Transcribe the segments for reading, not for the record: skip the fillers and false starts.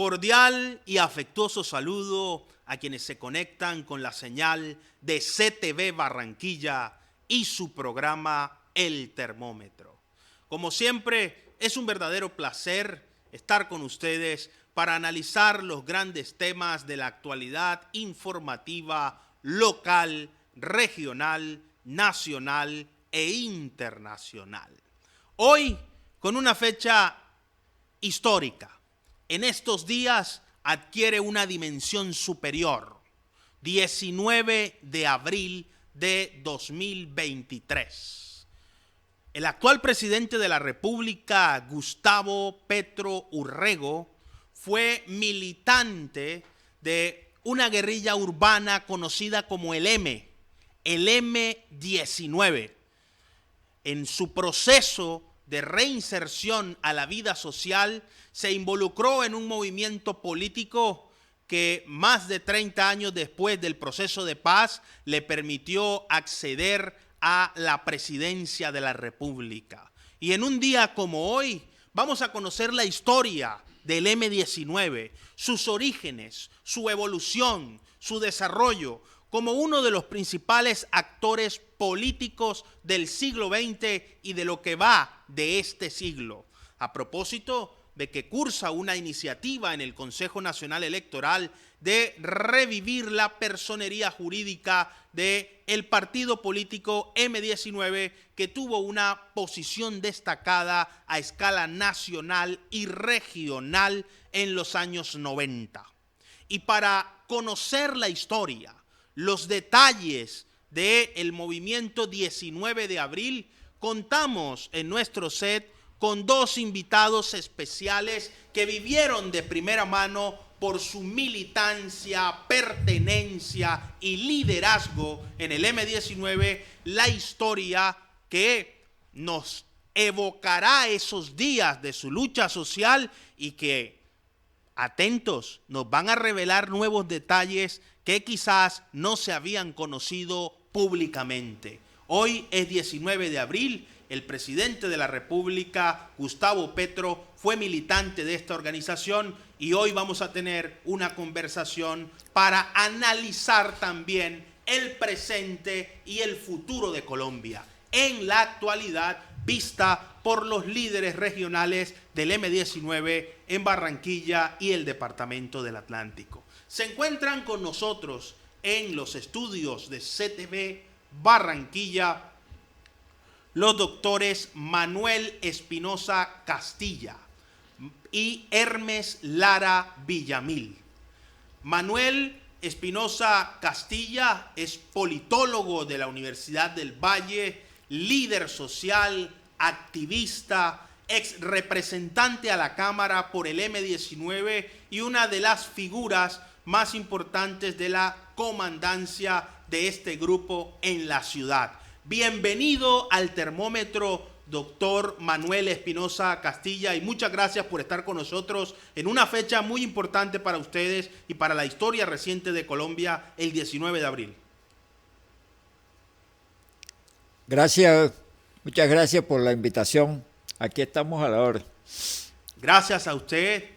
Cordial y afectuoso saludo a quienes se conectan con la señal de CTV Barranquilla y su programa El Termómetro. Como siempre, es un verdadero placer estar con ustedes para analizar los grandes temas de la actualidad informativa local, regional, nacional e internacional. Hoy, con una fecha histórica, en estos días adquiere una dimensión superior, 19 de abril de 2023. El actual presidente de la República, Gustavo Petro Urrego, fue militante de una guerrilla urbana conocida como el M19. En su proceso de reinserción a la vida social, se involucró en un movimiento político que más de 30 años después del proceso de paz le permitió acceder a la presidencia de la República. Y en un día como hoy vamos a conocer la historia del M19, sus orígenes, su evolución, su desarrollo, como uno de los principales actores políticos del siglo XX y de lo que va de este siglo. A propósito de que cursa una iniciativa en el Consejo Nacional Electoral de revivir la personería jurídica del partido político M19, que tuvo una posición destacada a escala nacional y regional en los años 90. Y para conocer la historia, los detalles del movimiento 19 de abril, contamos en nuestro set con dos invitados especiales que vivieron de primera mano por su militancia, pertenencia y liderazgo en el M19, la historia que nos evocará esos días de su lucha social y que, atentos, nos van a revelar nuevos detalles que quizás no se habían conocido públicamente. Hoy es 19 de abril, el presidente de la República, Gustavo Petro, fue militante de esta organización y hoy vamos a tener una conversación para analizar también el presente y el futuro de Colombia en la actualidad vista por los líderes regionales del M19 en Barranquilla y el Departamento del Atlántico. Se encuentran con nosotros en los estudios de CTV Barranquilla los doctores Manuel Espinosa Castilla y Hermes Lara Villamil. Manuel Espinosa Castilla es politólogo de la Universidad del Valle, líder social, activista, ex representante a la Cámara por el M19 y una de las figuras más importantes de la comandancia de este grupo en la ciudad. Bienvenido al Termómetro, doctor Manuel Espinosa Castilla, y muchas gracias por estar con nosotros en una fecha muy importante para ustedes y para la historia reciente de Colombia, el 19 de abril. Gracias, muchas gracias por la invitación. Aquí estamos a la orden. Gracias a usted,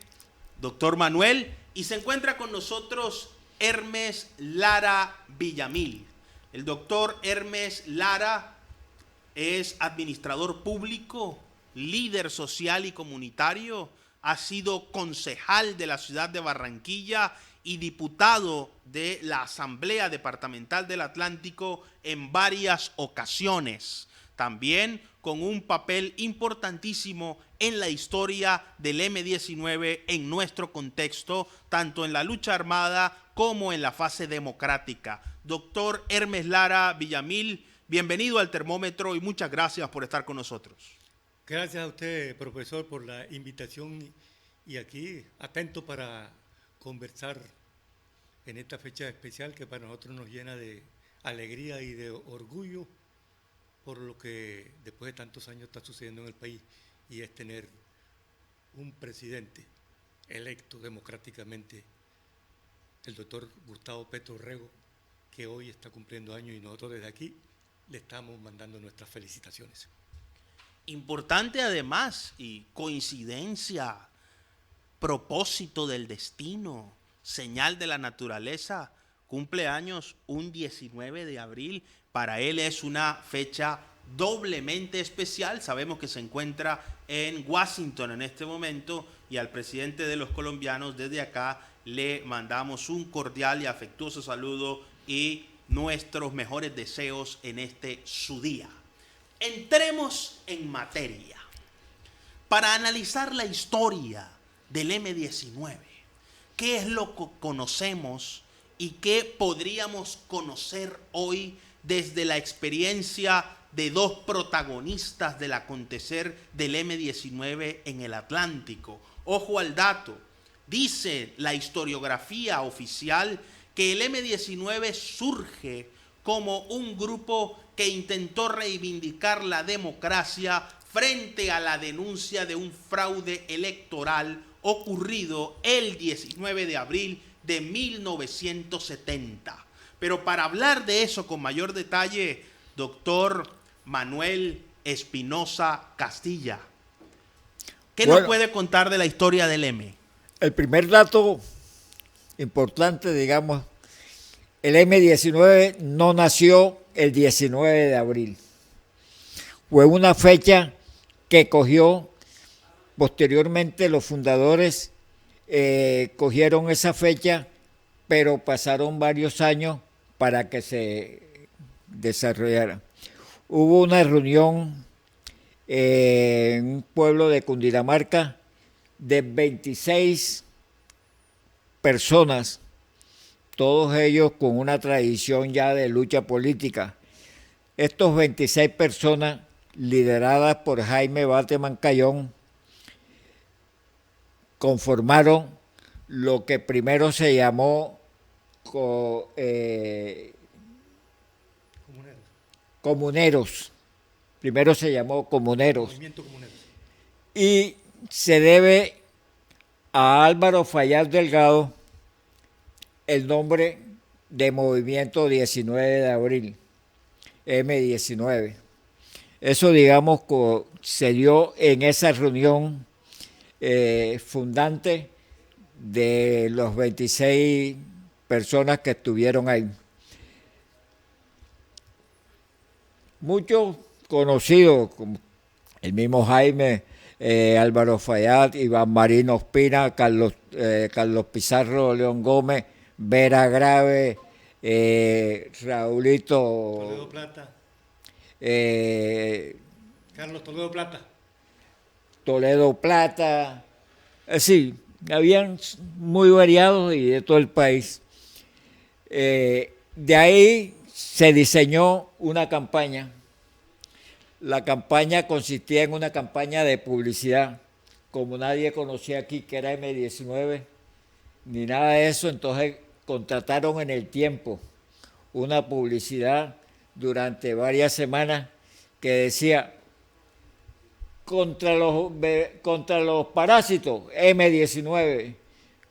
doctor Manuel. Y se encuentra con nosotros Hermes Lara Villamil. El doctor Hermes Lara es administrador público, líder social y comunitario, ha sido concejal de la ciudad de Barranquilla y diputado de la Asamblea Departamental del Atlántico en varias ocasiones. También con un papel importantísimo en la historia del M19 en nuestro contexto, tanto en la lucha armada como en la fase democrática. Doctor Hermes Lara Villamil, bienvenido al Termómetro y muchas gracias por estar con nosotros. Gracias a usted, profesor, por la invitación y aquí atento para conversar en esta fecha especial que para nosotros nos llena de alegría y de orgullo por lo que después de tantos años está sucediendo en el país, y es tener un presidente electo democráticamente, el doctor Gustavo Petro Urrego, que hoy está cumpliendo años y nosotros desde aquí le estamos mandando nuestras felicitaciones. Importante además, y coincidencia, propósito del destino, señal de la naturaleza, cumple años un 19 de abril. Para él es una fecha doblemente especial. Sabemos que se encuentra en Washington en este momento y al presidente de los colombianos desde acá le mandamos un cordial y afectuoso saludo y nuestros mejores deseos en este su día. Entremos en materia para analizar la historia del M-19. ¿Qué es lo que conocemos y qué podríamos conocer hoy desde la experiencia de dos protagonistas del acontecer del M-19 en el Atlántico? Ojo al dato, dice la historiografía oficial que el M-19 surge como un grupo que intentó reivindicar la democracia frente a la denuncia de un fraude electoral ocurrido el 19 de abril de 1970. Pero para hablar de eso con mayor detalle, doctor Manuel Espinosa Castilla, ¿qué nos puede contar de la historia del M? El primer dato importante, digamos, el M-19 no nació el 19 de abril. Fue una fecha que cogió posteriormente los fundadores, cogieron esa fecha, pero pasaron varios años para que se desarrollara. Hubo una reunión en un pueblo de Cundinamarca de 26 personas, todos ellos con una tradición ya de lucha política. Estos 26 personas, lideradas por Jaime Bateman Cayón, conformaron lo que primero se llamó comuneros. Primero se llamó comuneros. Movimiento Comuneros. Y se debe a Álvaro Fallas Delgado el nombre de Movimiento 19 de abril, M-19. Eso, digamos, se dio en esa reunión fundante de los 26 personas que estuvieron ahí. Muchos conocidos, como el mismo Jaime, Álvaro Fallas, Iván Marino Ospina, Carlos Pizarro, León Gómez, Vera Grave, Raulito Toledo Plata. Carlos Toledo Plata, sí, habían muy variados y de todo el país. De ahí se diseñó una campaña. La campaña consistía en una campaña de publicidad. Como nadie conocía aquí que era M-19, ni nada de eso, entonces contrataron en el tiempo una publicidad durante varias semanas que decía: contra los parásitos, M-19,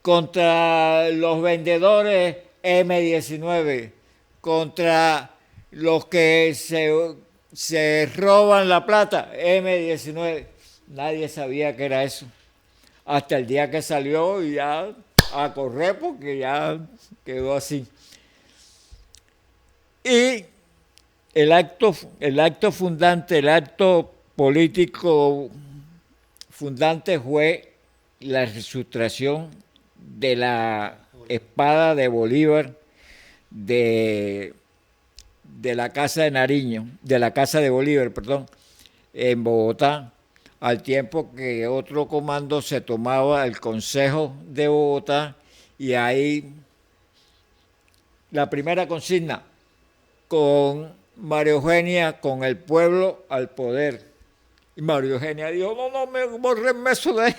contra los vendedores, M-19, contra los que se roban la plata, M-19. Nadie sabía qué era eso, hasta el día que salió y ya a correr porque ya quedó así. Y el acto fundante, el acto político fundante fue la resustracción de la espada de Bolívar de la Casa de Nariño, de la Casa de Bolívar, perdón, en Bogotá, al tiempo que otro comando se tomaba el Consejo de Bogotá, y ahí la primera consigna: con María Eugenia, con el pueblo al poder. Y María Eugenia dijo: no, bórrenme eso de ahí.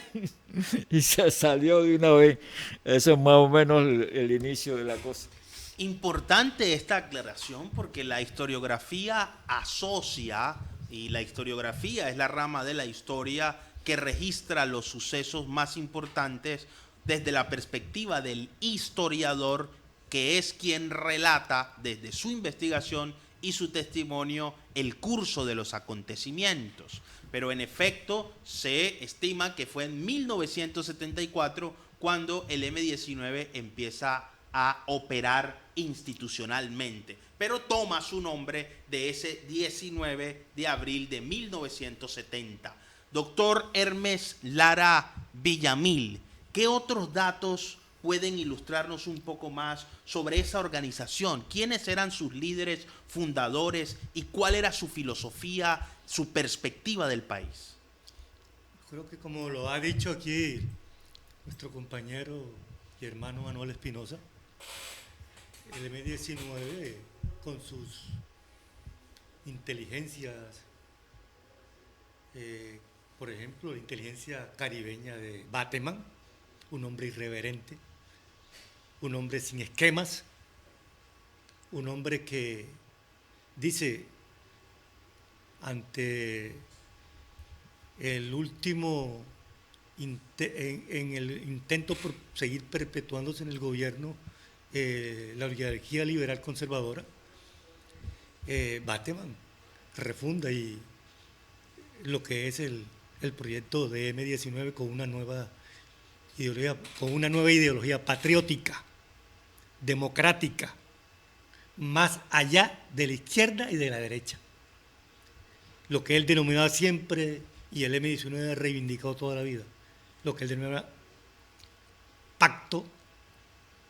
Y se salió de una vez. Eso es más o menos el inicio de la cosa. Importante esta aclaración porque la historiografía asocia, y la historiografía es la rama de la historia que registra los sucesos más importantes desde la perspectiva del historiador, que es quien relata desde su investigación y su testimonio el curso de los acontecimientos. Pero en efecto se estima que fue en 1974 cuando el M-19 empieza a operar institucionalmente, pero toma su nombre de ese 19 de abril de 1970. Doctor Hermes Lara Villamil, ¿qué otros datos pueden ilustrarnos un poco más sobre esa organización? ¿Quiénes eran sus líderes fundadores y cuál era su filosofía, su perspectiva del país? Creo que como lo ha dicho aquí nuestro compañero y hermano Manuel Espinosa, el M-19 con sus inteligencias, por ejemplo, la inteligencia caribeña de Bateman, un hombre irreverente, un hombre sin esquemas, un hombre que dice ante el último en el intento por seguir perpetuándose en el gobierno la oligarquía liberal conservadora, Bateman refunda y lo que es el proyecto de M-19 con una nueva ideología patriótica, democrática, más allá de la izquierda y de la derecha. Lo que él denominaba siempre, y el M-19 ha reivindicado toda la vida, lo que él denominaba pacto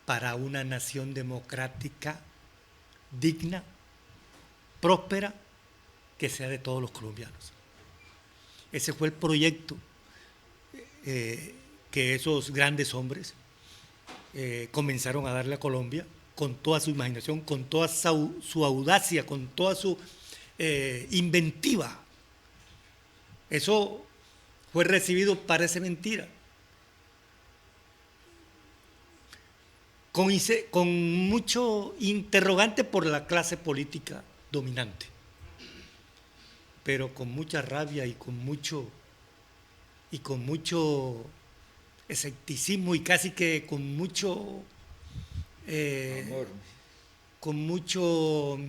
para una nación democrática, digna, próspera, que sea de todos los colombianos. Ese fue el proyecto que esos grandes hombres comenzaron a darle a Colombia con toda su imaginación, con toda su audacia, con toda su inventiva. Eso fue recibido, parece mentira, con mucho interrogante por la clase política dominante, pero con mucha rabia y con mucho escepticismo y casi que con mucho amor. Con mucho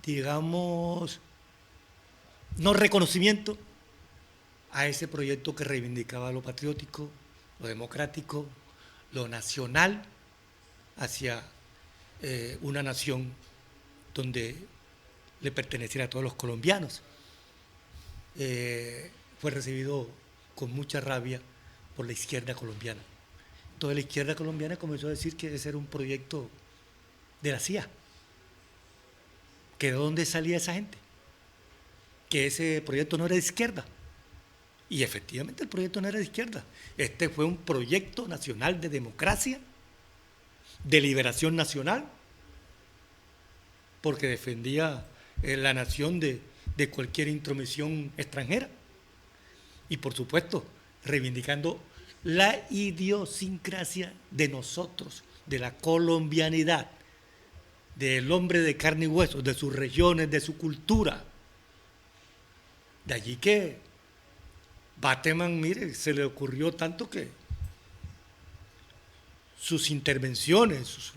digamos no reconocimiento a ese proyecto que reivindicaba lo patriótico, lo democrático, lo nacional, hacia una nación donde le perteneciera a todos los colombianos. Fue recibido con mucha rabia por la izquierda colombiana. Toda la izquierda colombiana comenzó a decir que ese era un proyecto de la CIA. ¿Que de dónde salía esa gente? Que ese proyecto no era de izquierda. Y efectivamente el proyecto no era de izquierda. Este fue un proyecto nacional de democracia, de liberación nacional, porque defendía la nación de cualquier intromisión extranjera. Y por supuesto, reivindicando la idiosincrasia de nosotros, de la colombianidad, del hombre de carne y hueso, de sus regiones, de su cultura. De allí que Bateman, mire, se le ocurrió tanto que sus intervenciones,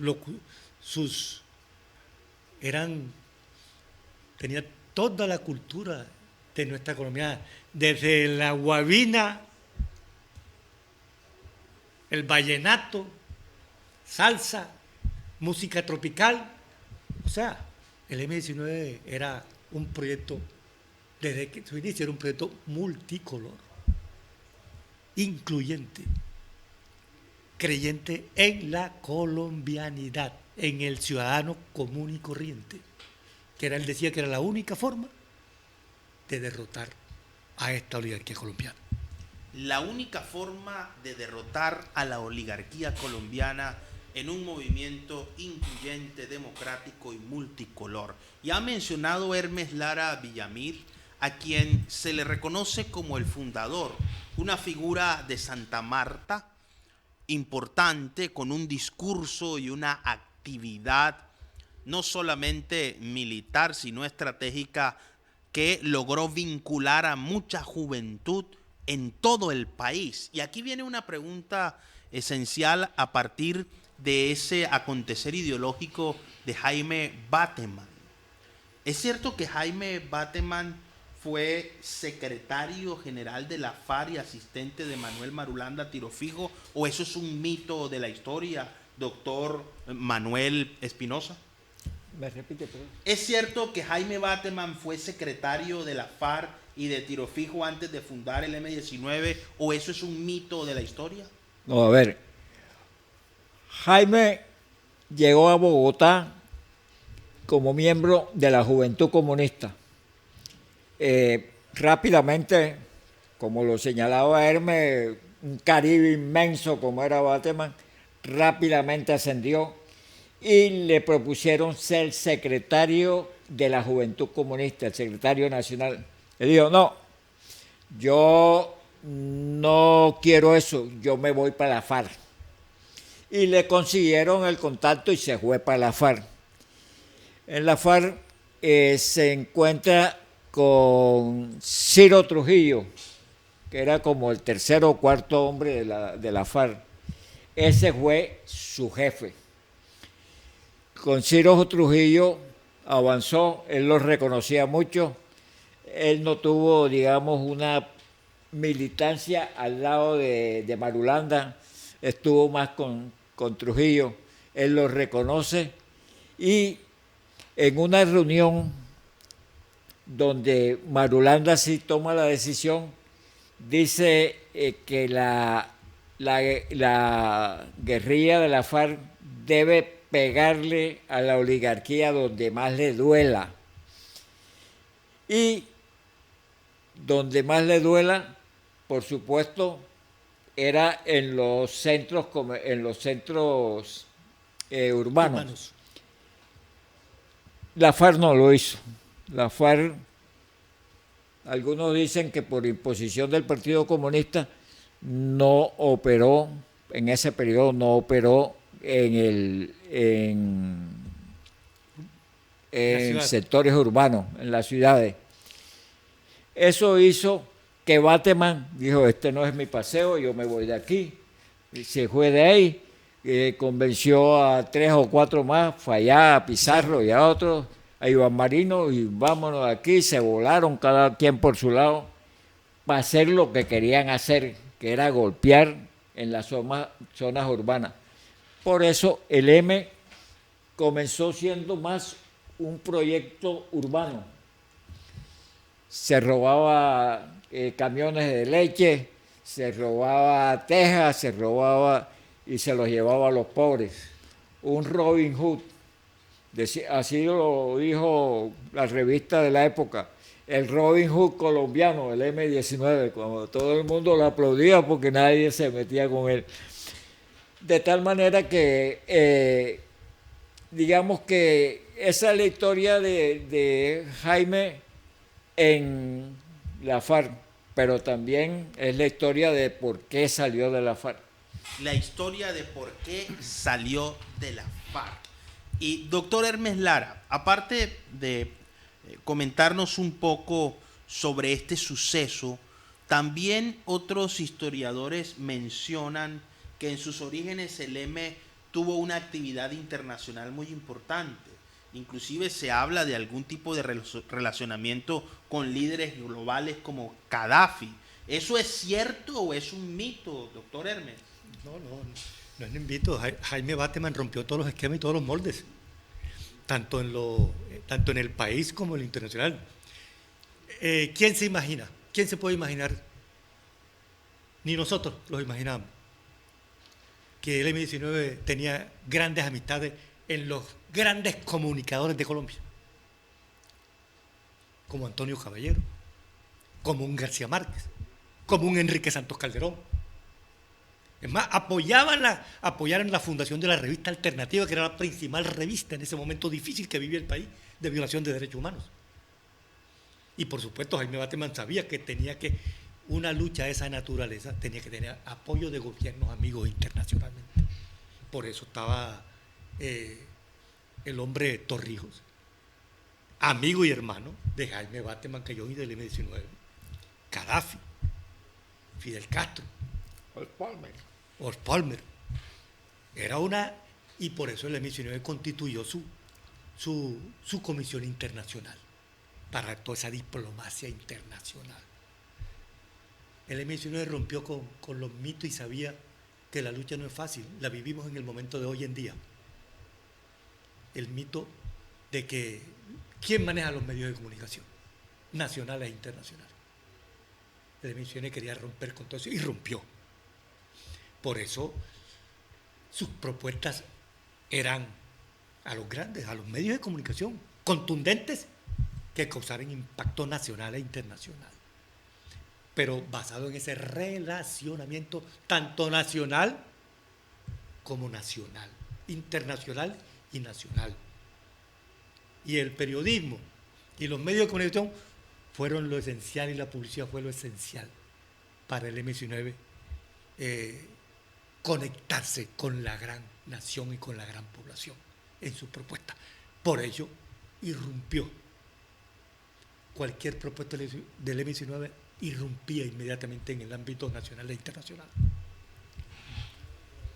tenía toda la cultura de nuestra Colombia, desde la guabina, el vallenato, salsa, música tropical. O sea, el M-19 era un proyecto, desde que su inicio era un proyecto multicolor, incluyente, creyente en la colombianidad, en el ciudadano común y corriente, que él decía que era la única forma de derrotar a esta oligarquía colombiana. La única forma de derrotar a la oligarquía colombiana en un movimiento incluyente, democrático y multicolor. Ya ha mencionado Hermes Lara Villamil, a quien se le reconoce como el fundador, una figura de Santa Marta importante, con un discurso y una actividad no solamente militar, sino estratégica, que logró vincular a mucha juventud en todo el país. Y aquí viene una pregunta esencial a partir de ese acontecer ideológico de Jaime Bateman. ¿Es cierto que Jaime Bateman fue secretario general de la FARC y asistente de Manuel Marulanda Tirofijo, o eso es un mito de la historia, doctor Manuel Espinosa? ¿Me repite, perdón? ¿Es cierto que Jaime Bateman fue secretario de la FARC y de Tirofijo antes de fundar el M-19, o eso es un mito de la historia? No, a ver, Jaime llegó a Bogotá como miembro de la Juventud Comunista. Rápidamente, como lo señalaba Hermes, un Caribe inmenso como era Bateman, rápidamente ascendió y le propusieron ser secretario de la Juventud Comunista, el secretario nacional. Él dijo, no, yo no quiero eso, yo me voy para la FARC. Y le consiguieron el contacto y se fue para la FARC. En la FARC se encuentra con Ciro Trujillo, que era como el tercer o cuarto hombre de la FARC. Ese fue su jefe. Con Ciro Trujillo avanzó, él lo reconocía mucho, él no tuvo, digamos, una militancia al lado de Marulanda, estuvo más con Trujillo, él lo reconoce, y en una reunión donde Marulanda sí toma la decisión, dice que la guerrilla de la FARC debe pegarle a la oligarquía donde más le duela. Y donde más le duela, por supuesto, era en los centros urbanos. La FARC no lo hizo. La FARC, algunos dicen que por imposición del Partido Comunista no operó, en ese periodo no operó en sectores urbanos, en las ciudades. Eso hizo que Bateman dijo, este no es mi paseo, yo me voy de aquí. Y se fue de ahí, convenció a 3 o 4 más, fue allá a Pizarro y a otros, a Iván Marino, y vámonos de aquí, se volaron cada quien por su lado para hacer lo que querían hacer, que era golpear en las zonas urbanas. Por eso el M comenzó siendo más un proyecto urbano. Se robaba camiones de leche, se robaba tejas, se robaba y se los llevaba a los pobres. Un Robin Hood, así lo dijo la revista de la época, el Robin Hood colombiano, el M-19, cuando todo el mundo lo aplaudía porque nadie se metía con él. De tal manera que, digamos que esa es la historia de Jaime en la FARC, pero también es la historia de por qué salió de la FARC. La historia de por qué salió de la FARC. Y doctor Hermes Lara, aparte de comentarnos un poco sobre este suceso, también otros historiadores mencionan que en sus orígenes el M tuvo una actividad internacional muy importante. Inclusive se habla de algún tipo de relacionamiento con líderes globales como Gaddafi. ¿Eso es cierto o es un mito, doctor Hermes? No es un mito. Jaime Bateman rompió todos los esquemas y todos los moldes, tanto en el país como en lo internacional. ¿Quién se imagina? ¿Quién se puede imaginar? Ni nosotros los imaginamos. Que el M-19 tenía grandes amistades en los grandes comunicadores de Colombia, como Antonio Caballero, como un García Márquez, como un Enrique Santos Calderón. Es más, apoyaron la fundación de la revista Alternativa, que era la principal revista en ese momento difícil que vivía el país de violación de derechos humanos. Y por supuesto Jaime Bateman sabía que una lucha de esa naturaleza tenía que tener apoyo de gobiernos amigos internacionalmente. Por eso estaba el hombre Torrijos, amigo y hermano de Jaime Bateman Cayón y del M-19, Gaddafi, Fidel Castro, Olof Palme. Era una Y por eso el M-19 constituyó su comisión internacional para toda esa diplomacia internacional. El M-19 rompió con los mitos y sabía que la lucha no es fácil, la vivimos en el momento de hoy en día. El mito de que ¿quién maneja los medios de comunicación? Nacionales e internacionales. El M-19 quería romper con todo eso y rompió. Por eso sus propuestas eran a los grandes, a los medios de comunicación, contundentes, que causaran impacto nacional e internacional. Pero basado en ese relacionamiento tanto nacional como nacional, internacional y nacional. Y el periodismo y los medios de comunicación fueron lo esencial, y la publicidad fue lo esencial para el M-19 conectarse con la gran nación y con la gran población en su propuesta. Por ello, irrumpió. Cualquier propuesta del M-19 irrumpía inmediatamente en el ámbito nacional e internacional.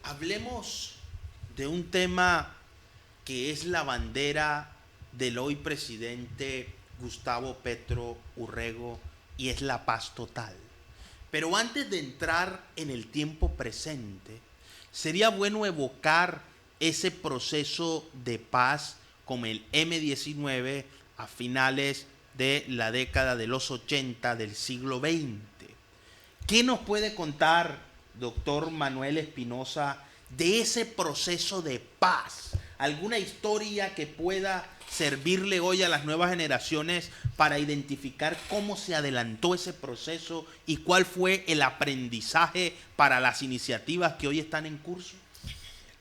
Hablemos de un tema que es la bandera del hoy presidente Gustavo Petro Urrego, y es la paz total. Pero antes de entrar en el tiempo presente, sería bueno evocar ese proceso de paz como el M-19 a finales de la década de los 80 del siglo XX. ¿Qué nos puede contar, doctor Manuel Espinosa, de ese proceso de paz? ¿Alguna historia que pueda servirle hoy a las nuevas generaciones para identificar cómo se adelantó ese proceso y cuál fue el aprendizaje para las iniciativas que hoy están en curso?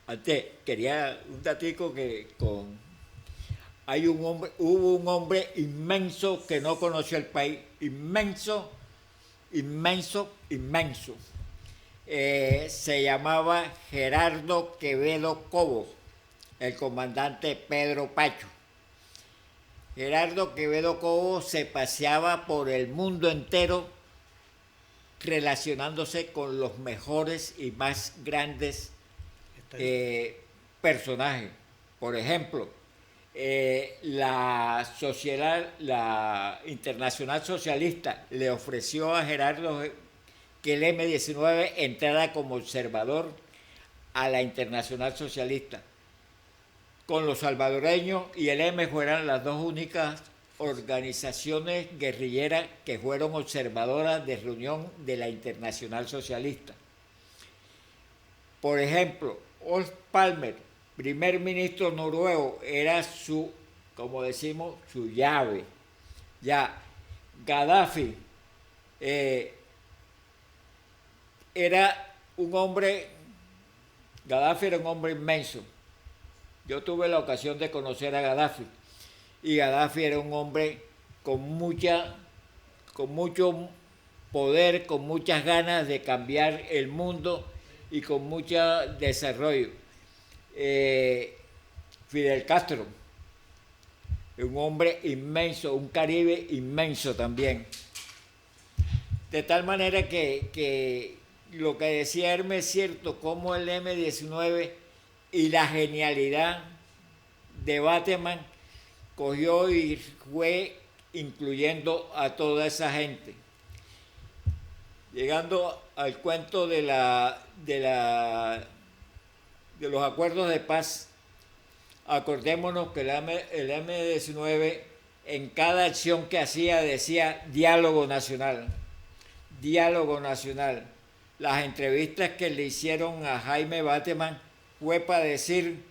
Antes, quería un datico hubo un hombre inmenso que no conoció el país, inmenso. Se llamaba Gerardo Quevedo Cobo, el comandante Pedro Pacho. Gerardo Quevedo Cobo se paseaba por el mundo entero relacionándose con los mejores y más grandes personajes. Por ejemplo, la Internacional Socialista le ofreció a Gerardo que el M-19 entrara como observador a la Internacional Socialista. Con los salvadoreños y el M fueran las dos únicas organizaciones guerrilleras que fueron observadoras de reunión de la Internacional Socialista. Por ejemplo, Olof Palme, primer ministro noruego, era su, como decimos, su llave. Ya, Gaddafi era un hombre inmenso. Yo tuve la ocasión de conocer a Gaddafi, y Gaddafi era un hombre con mucho poder, con muchas ganas de cambiar el mundo y con mucho desarrollo. Fidel Castro, un hombre inmenso, un Caribe inmenso también. De tal manera que lo que decía Hermes es cierto, como el M-19 y la genialidad de Bateman cogió y fue incluyendo a toda esa gente. Llegando al cuento de los acuerdos de paz, acordémonos que el M-19 en cada acción que hacía decía diálogo nacional. Las entrevistas que le hicieron a Jaime Bateman fue para decir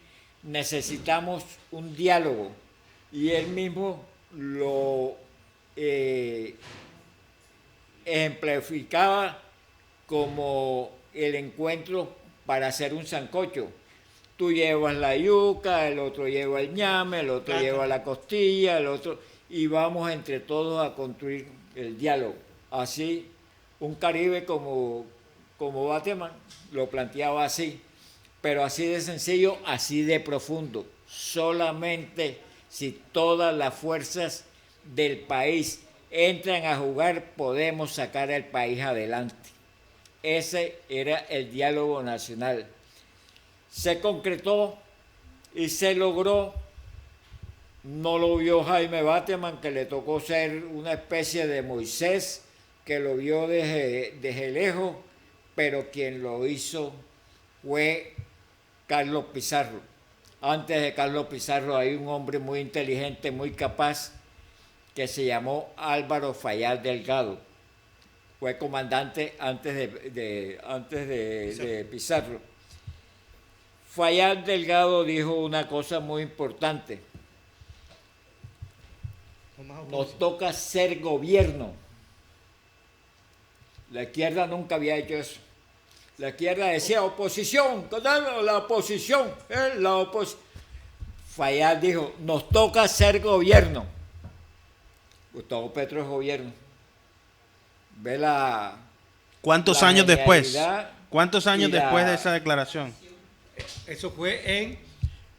necesitamos un diálogo, y él mismo lo ejemplificaba como el encuentro para hacer un sancocho. Tú llevas la yuca, el otro lleva el ñame, el otro lleva la costilla, el otro, y vamos entre todos a construir el diálogo. Así, un Caribe como Bateman lo planteaba así, pero así de sencillo, así de profundo. Solamente si todas las fuerzas del país entran a jugar, podemos sacar al país adelante. Ese era el diálogo nacional. Se concretó y se logró. No lo vio Jaime Bateman, que le tocó ser una especie de Moisés, que lo vio desde lejos, pero quien lo hizo fue Carlos Pizarro. Antes de Carlos Pizarro hay un hombre muy inteligente, muy capaz, que se llamó Álvaro Fayal Delgado. Fue comandante antes de Pizarro. Fayal Delgado dijo una cosa muy importante: nos toca ser gobierno. La izquierda nunca había hecho eso. La izquierda decía oposición, la oposición, la oposición. Fayal dijo, nos toca ser gobierno. Gustavo Petro es gobierno. Ve la... ¿Cuántos la años después? genialidad ¿Cuántos años y la- después de esa declaración? Eso fue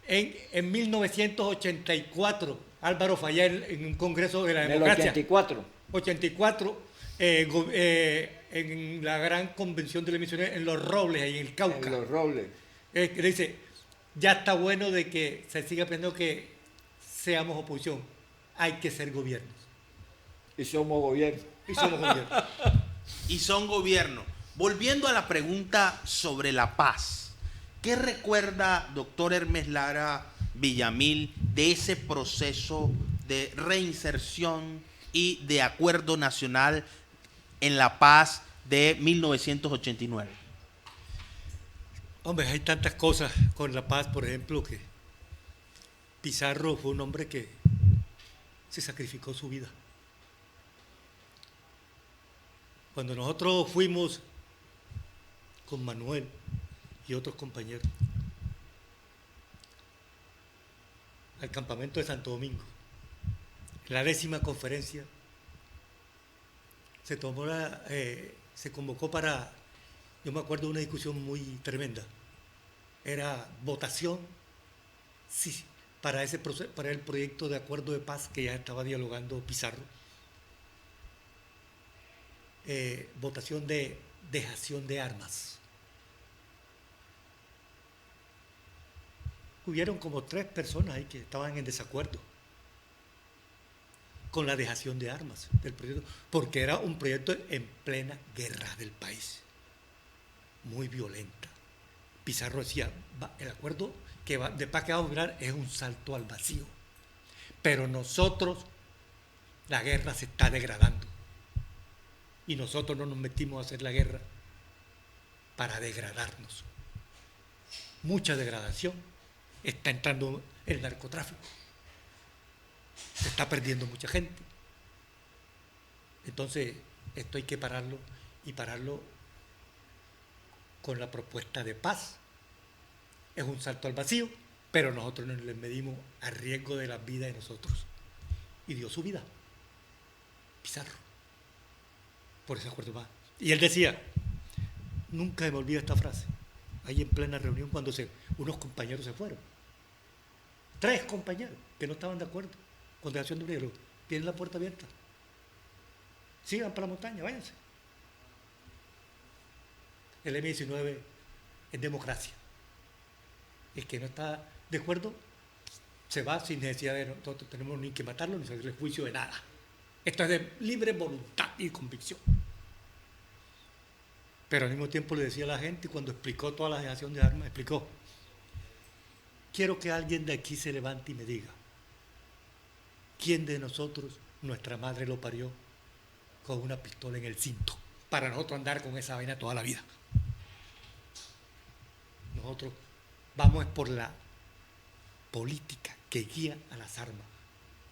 en 1984, Álvaro Fayal en un congreso de la En el democracia. 84. 84, en la gran convención de la emisión en Los Robles, ahí en el Cauca. En Los Robles. Que dice, ya está bueno de que se siga pensando que seamos oposición, hay que ser gobiernos. Y somos gobierno. Y somos gobiernos. Y son gobierno. Volviendo a la pregunta sobre la paz, ¿qué recuerda, doctor Hermes Lara Villamil, de ese proceso de reinserción y de acuerdo nacional en la paz de 1989? Hombre, hay tantas cosas con la paz, por ejemplo, que Pizarro fue un hombre que se sacrificó su vida. Cuando nosotros fuimos con Manuel y otros compañeros al campamento de Santo Domingo, en la 10ª conferencia, se convocó para, yo me acuerdo de una discusión muy tremenda, era votación sí, para el proyecto de acuerdo de paz que ya estaba dialogando Pizarro, votación de dejación de armas. Hubieron como 3 personas ahí que estaban en desacuerdo con la dejación de armas del proyecto, porque era un proyecto en plena guerra del país, muy violenta. Pizarro decía, el acuerdo de paz que vamos a mirar es un salto al vacío, pero nosotros, la guerra se está degradando y nosotros no nos metimos a hacer la guerra para degradarnos. Mucha degradación, está entrando el narcotráfico, se está perdiendo mucha gente. Entonces, esto hay que pararlo y pararlo con la propuesta de paz. Es un salto al vacío, pero nosotros nos le medimos a riesgo de la vida de nosotros. Y dio su vida, Pizarro, por ese acuerdo de paz. Y él decía, nunca me olvido esta frase, ahí en plena reunión cuando unos compañeros se fueron. 3 compañeros que no estaban de acuerdo con dejación de un negro, tienen la puerta abierta. Sigan para la montaña, váyanse. El M-19 es democracia. El que no está de acuerdo se va sin necesidad de nosotros tenemos ni que matarlo ni hacerle juicio de nada. Esto es de libre voluntad y convicción. Pero al mismo tiempo le decía a la gente, cuando explicó toda la dejación de armas, explicó, quiero que alguien de aquí se levante y me diga, ¿quién de nosotros, nuestra madre lo parió con una pistola en el cinto para nosotros andar con esa vaina toda la vida? Nosotros vamos por la política que guía a las armas.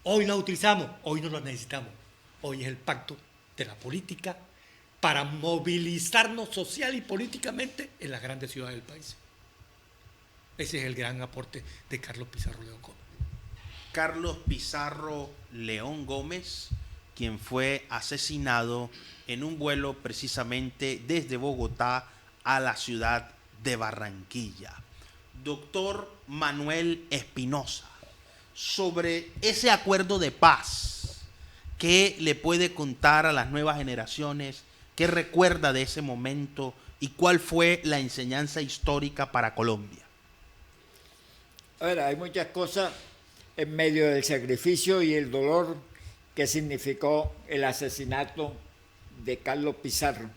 Hoy la utilizamos, hoy no la necesitamos. Hoy es el pacto de la política para movilizarnos social y políticamente en las grandes ciudades del país. Ese es el gran aporte de Carlos Pizarro León Gómez. Carlos Pizarro León Gómez, quien fue asesinado en un vuelo precisamente desde Bogotá a la ciudad de Barranquilla. Doctor Manuel Espinosa, sobre ese acuerdo de paz, ¿qué le puede contar a las nuevas generaciones? ¿Qué recuerda de ese momento y cuál fue la enseñanza histórica para Colombia? A ver, hay muchas cosas en medio del sacrificio y el dolor que significó el asesinato de Carlos Pizarro.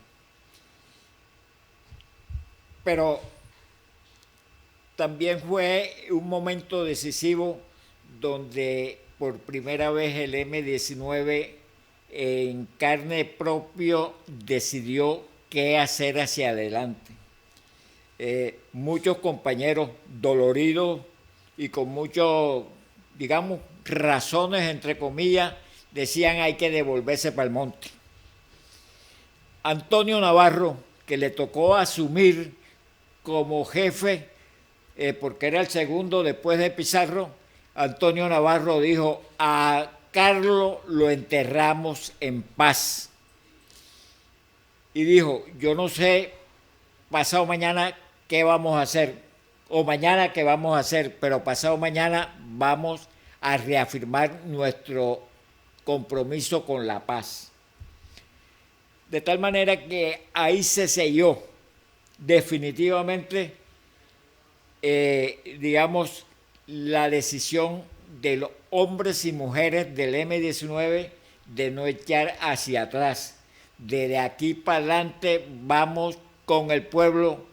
Pero también fue un momento decisivo donde por primera vez el M-19 en carne propia decidió qué hacer hacia adelante. Muchos compañeros doloridos y con muchos, digamos, razones, entre comillas, decían hay que devolverse para el monte. Antonio Navarro, que le tocó asumir como jefe, porque era el segundo después de Pizarro, Antonio Navarro dijo, a Carlos lo enterramos en paz. Y dijo, yo no sé pasado mañana qué vamos a hacer, o mañana qué vamos a hacer, pero pasado mañana vamos a reafirmar nuestro compromiso con la paz. De tal manera que ahí se selló definitivamente, digamos, la decisión de los hombres y mujeres del M-19 de no echar hacia atrás. Desde aquí para adelante vamos con el pueblo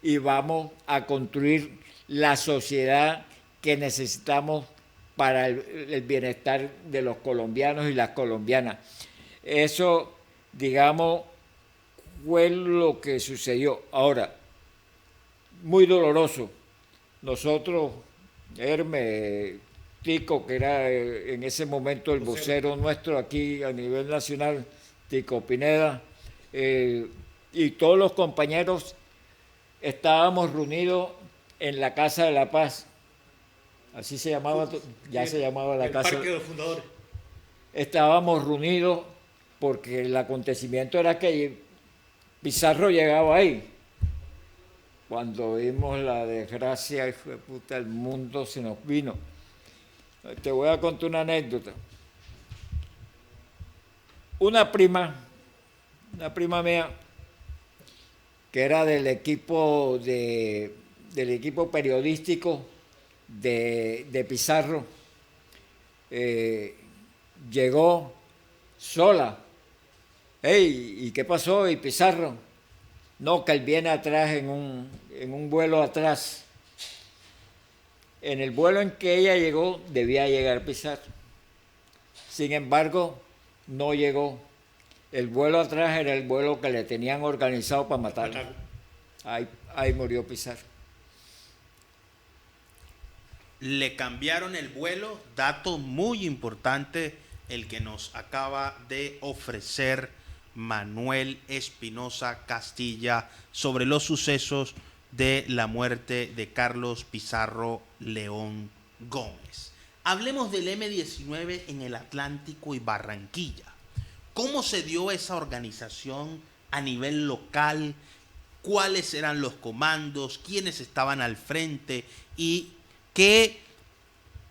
y vamos a construir la sociedad que necesitamos para el bienestar de los colombianos y las colombianas. Eso, digamos, fue lo que sucedió. Ahora, muy doloroso. Nosotros, Hermes, Tico, que era en ese momento el vocero nuestro aquí a nivel nacional, Tico Pineda, y todos los compañeros estábamos reunidos en la Casa de la Paz. Así se llamaba, ya se llamaba la Casa. El Parque de los Fundadores. Estábamos reunidos porque el acontecimiento era que Pizarro llegaba ahí. Cuando vimos la desgracia, y fue puta, el mundo se nos vino. Te voy a contar una anécdota. Una prima mía, que era del equipo periodístico de Pizarro, llegó sola. Hey, ¿y qué pasó? ¿Y Pizarro? No, que él viene atrás en un vuelo atrás. En el vuelo en que ella llegó, debía llegar Pizarro. Sin embargo, no llegó. El vuelo atrás era el vuelo que le tenían organizado para matarlo. Ahí murió Pizarro. Le cambiaron el vuelo, dato muy importante el que nos acaba de ofrecer Manuel Espinosa Castilla sobre los sucesos de la muerte de Carlos Pizarro León Gómez. Hablemos del M-19 en el Atlántico y Barranquilla. ¿Cómo se dio esa organización a nivel local? ¿Cuáles eran los comandos? ¿Quiénes estaban al frente? ¿Y qué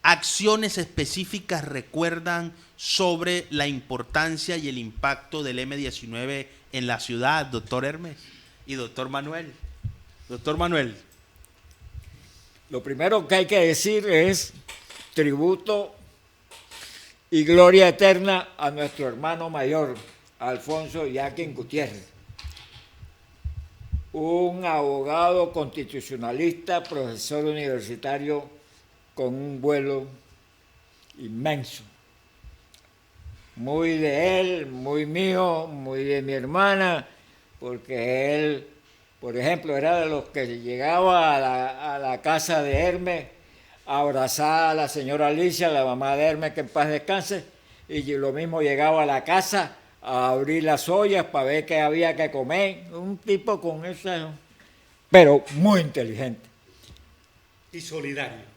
acciones específicas recuerdan sobre la importancia y el impacto del M-19 en la ciudad, doctor Hermes y doctor Manuel? Doctor Manuel. Lo primero que hay que decir es tributo y gloria eterna a nuestro hermano mayor, Alfonso Yaquín Gutiérrez, un abogado constitucionalista, profesor universitario con un vuelo inmenso. Muy de él, muy mío, muy de mi hermana, porque él, por ejemplo, era de los que llegaba a la casa de Hermes a abrazar a la señora Alicia, la mamá de Hermes, que en paz descanse, y lo mismo llegaba a la casa a abrir las ollas para ver qué había que comer. Un tipo con esa, pero muy inteligente. Y solidario.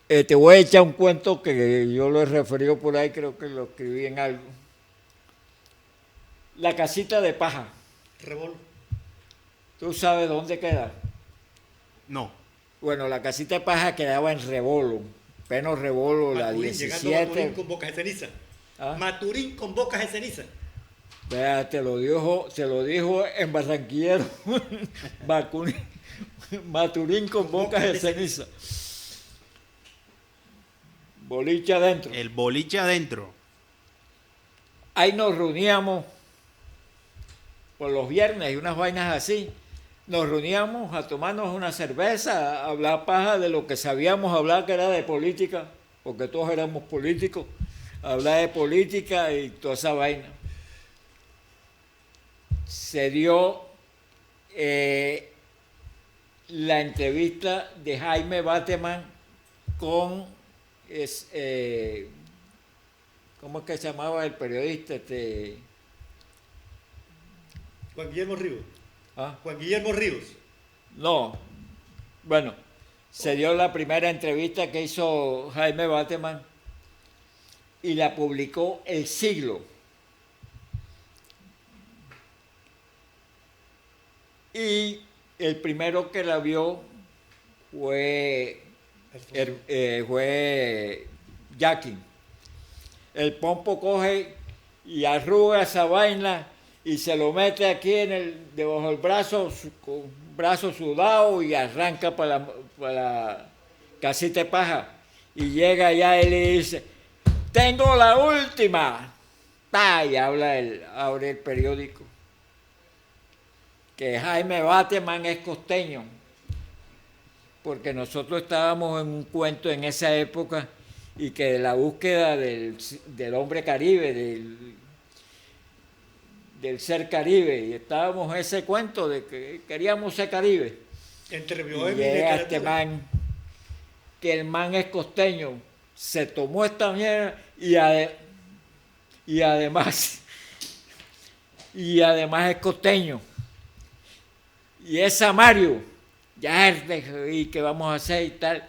Te voy a echar un cuento que yo lo he referido por ahí, creo que lo escribí en algo. La casita de paja. Rebol. ¿Tú sabes dónde queda? No. Bueno, la casita de paja quedaba en Rebolo, pleno Rebolo, la 17. Maturín con bocas de ceniza. ¿Ah? Maturín con bocas de ceniza. Vea, se lo dijo en Barranquillero, Maturín con bocas de ceniza. Boliche adentro. El boliche adentro. Ahí nos reuníamos por los viernes y unas vainas así. Nos reuníamos a tomarnos una cerveza, a hablar paja de lo que sabíamos hablar, que era de política, porque todos éramos políticos, hablar de política y toda esa vaina. Se dio la entrevista de Jaime Bateman con, ¿cómo es que se llamaba el periodista? Juan Guillermo Ríos. ¿Ah? Juan Guillermo Ríos. No, bueno, se dio la primera entrevista que hizo Jaime Bateman y la publicó El Siglo. Y el primero que la vio fue Jackie. El Pompo coge y arruga esa vaina y se lo mete aquí debajo del brazo, con brazo sudado, y arranca para la casita de paja. Y llega allá y le dice: tengo la última. Y abre el periódico. Que Jaime Bateman es costeño. Porque nosotros estábamos en un cuento en esa época, y que la búsqueda del hombre caribe, del ser caribe, y estábamos en ese cuento de que queríamos ser caribe. Entre Y Bohemia y llega literatura. este man, que el man es costeño, se tomó esta mierda y además es costeño. Y es Samario, ¿y qué vamos a hacer y tal?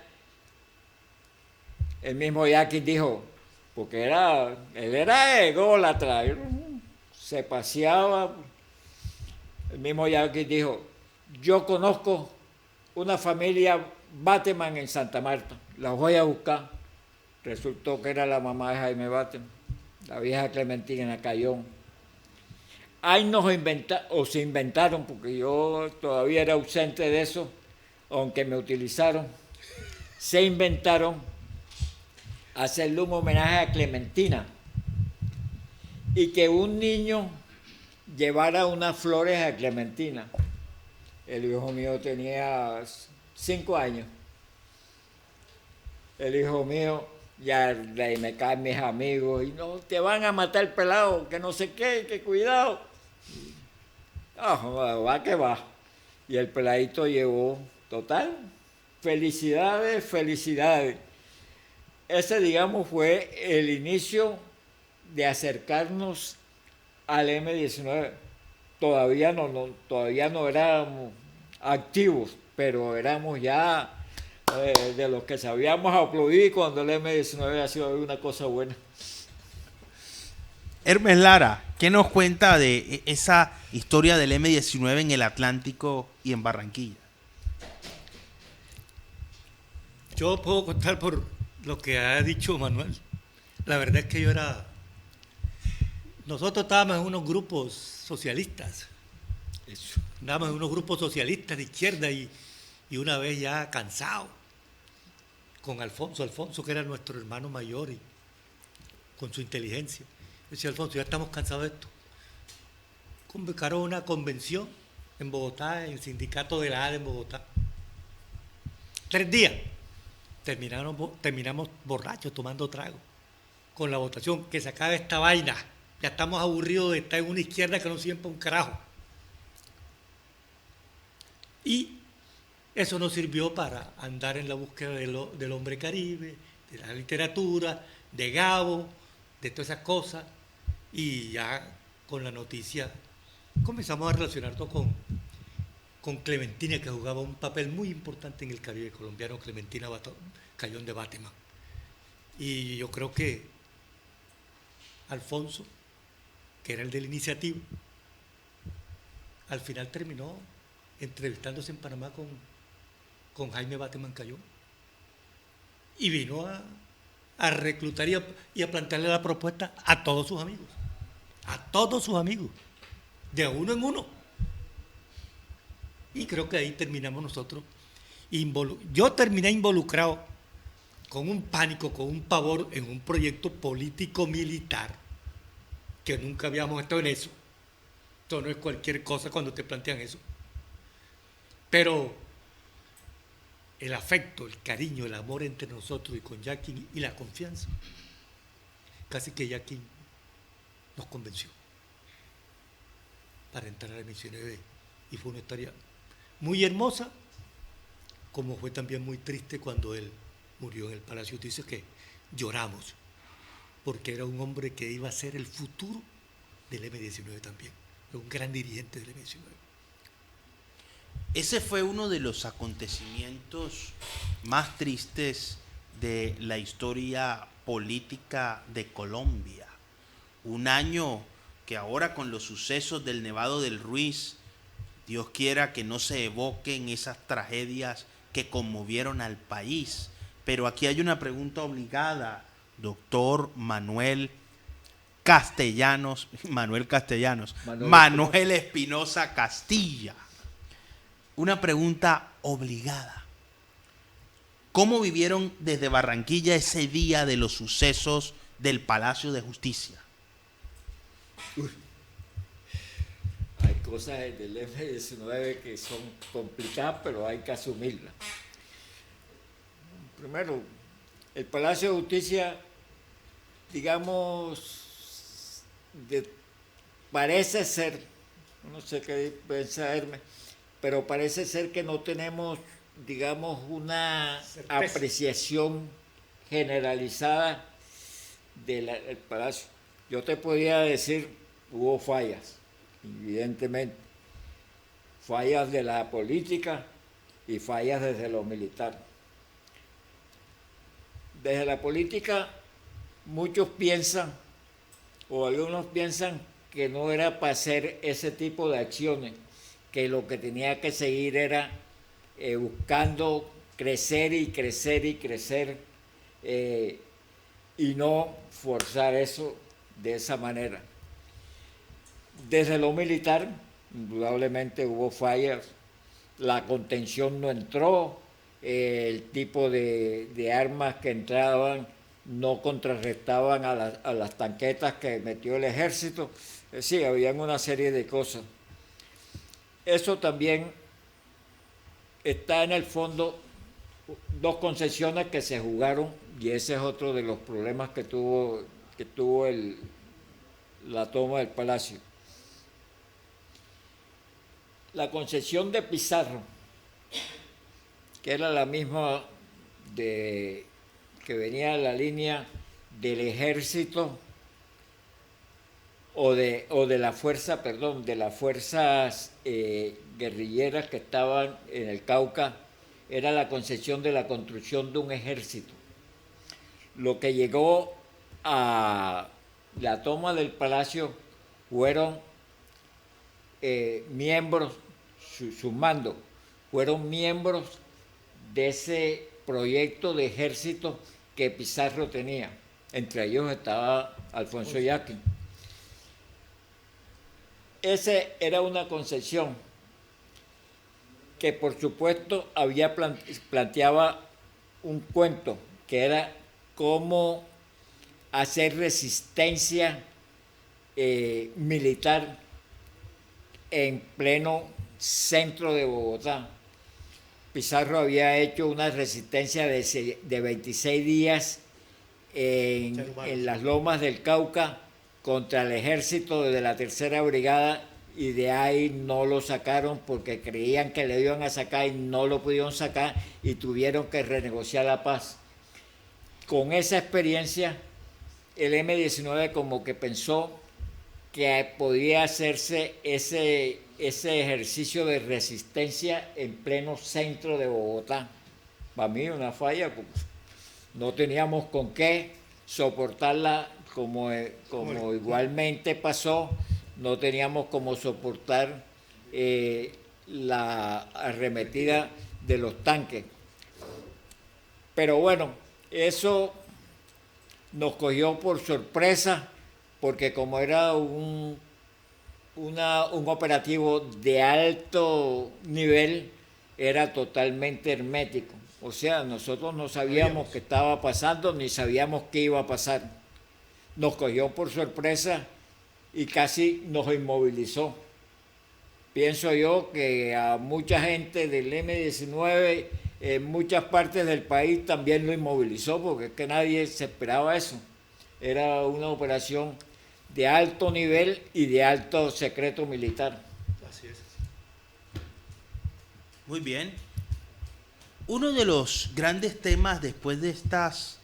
El mismo Jackie dijo, porque él era ególatra, se paseaba. El mismo Jackie dijo: yo conozco una familia Bateman en Santa Marta, la voy a buscar. Resultó que era la mamá de Jaime Bateman, la vieja Clementina Cayón. Ahí se inventaron, porque yo todavía era ausente de eso, aunque me utilizaron, se inventaron hacerle un homenaje a Clementina y que un niño llevara unas flores a Clementina. El hijo mío tenía 5 años. El hijo mío, ya me caen mis amigos, y no, te van a matar el pelado, que no sé qué, que cuidado. Va que va. Y el peladito llegó, total, felicidades. Ese, digamos, fue el inicio de acercarnos al M-19. Todavía no éramos activos, pero éramos ya de los que sabíamos aplaudir cuando el M-19 ha sido una cosa buena. Hermes Lara, ¿qué nos cuenta de esa historia del M-19 en el Atlántico y en Barranquilla? Yo puedo contar por lo que ha dicho Manuel. La verdad es que nosotros estábamos en unos grupos socialistas. Andábamos en unos grupos socialistas de izquierda y una vez ya cansado, con Alfonso, que era nuestro hermano mayor, y con su inteligencia. Decía: Alfonso, ya estamos cansados de esto. Convocaron una convención en Bogotá, en el sindicato de la ADE en Bogotá. 3 días. Terminamos borrachos, tomando trago, con la votación, que se acabe esta vaina. Ya estamos aburridos de estar en una izquierda que no sirve para un carajo. Y eso nos sirvió para andar en la búsqueda del hombre caribe, de la literatura, de Gabo, de todas esas cosas. Y ya con la noticia comenzamos a relacionarnos con Clementina, que jugaba un papel muy importante en el Caribe colombiano, Clementina Cayón de Bateman. Y yo creo que Alfonso, que era el de la iniciativa, al final terminó entrevistándose en Panamá con Jaime Bateman Cayón, y vino a reclutar y a plantearle la propuesta a todos sus amigos. a todos sus amigos, de uno en uno. Y creo que ahí terminamos nosotros. Yo terminé involucrado con un pánico, con un pavor en un proyecto político-militar, que nunca habíamos estado en eso. Esto no es cualquier cosa cuando te plantean eso. Pero el afecto, el cariño, el amor entre nosotros y con Jackie y la confianza, casi que Jackie nos convenció para entrar a la M19 y fue una historia muy hermosa, como fue también muy triste cuando él murió en el Palacio de Justicia, que lloramos, porque era un hombre que iba a ser el futuro del M19 también, un gran dirigente del M19. Ese fue uno de los acontecimientos más tristes de la historia política de Colombia. Un año que ahora con los sucesos del Nevado del Ruiz, Dios quiera que no se evoquen esas tragedias que conmovieron al país. Pero aquí hay una pregunta obligada, doctor Manuel Espinosa Castilla. Una pregunta obligada. ¿Cómo vivieron desde Barranquilla ese día de los sucesos del Palacio de Justicia? Hay cosas del M19 que son complicadas, pero hay que asumirlas. Primero, el Palacio de Justicia, digamos, parece ser, no sé qué pensarme, pero parece ser que no tenemos, digamos, una apreciación generalizada del Palacio. Yo te podría decir, hubo fallas, evidentemente, fallas de la política y fallas desde lo militar. Desde la política, muchos piensan, o algunos piensan, que no era para hacer ese tipo de acciones, que lo que tenía que seguir era buscando crecer y crecer y crecer, y no forzar eso de esa manera. Desde lo militar, indudablemente hubo fallas, la contención no entró, el tipo de armas que entraban no contrarrestaban a las tanquetas que metió el ejército. Sí, habían una serie de cosas. Eso también está en el fondo, dos concesiones que se jugaron, y ese es otro de los problemas que tuvo la toma del Palacio. La concesión de Pizarro, que era la misma que venía de la línea del ejército o de la fuerza, perdón, de las fuerzas guerrilleras que estaban en el Cauca, era la concesión de la construcción de un ejército. Lo que llegó a la toma del Palacio fueron miembros, su mando, fueron miembros de ese proyecto de ejército que Pizarro tenía. Entre ellos estaba Alfonso Yaqui. Esa era una concesión que por supuesto planteaba un cuento, que era cómo hacer resistencia militar en pleno centro de Bogotá. Pizarro había hecho una resistencia de 26 días en las lomas del Cauca contra el ejército de la Tercera Brigada, y de ahí no lo sacaron porque creían que le iban a sacar y no lo pudieron sacar y tuvieron que renegociar la paz. Con esa experiencia, el M19 como que pensó que podía hacerse ese ejercicio de resistencia en pleno centro de Bogotá. Para mí una falla, porque no teníamos con qué soportarla, como igualmente pasó, no teníamos cómo soportar la arremetida de los tanques. Pero bueno, eso nos cogió por sorpresa, porque como era un operativo de alto nivel, era totalmente hermético. O sea, nosotros no sabíamos qué estaba pasando ni sabíamos qué iba a pasar. Nos cogió por sorpresa y casi nos inmovilizó. Pienso yo que a mucha gente del M-19 en muchas partes del país también lo inmovilizó, porque es que nadie se esperaba eso. Era una operación de alto nivel y de alto secreto militar. Así es. Muy bien. Uno de los grandes temas después de estas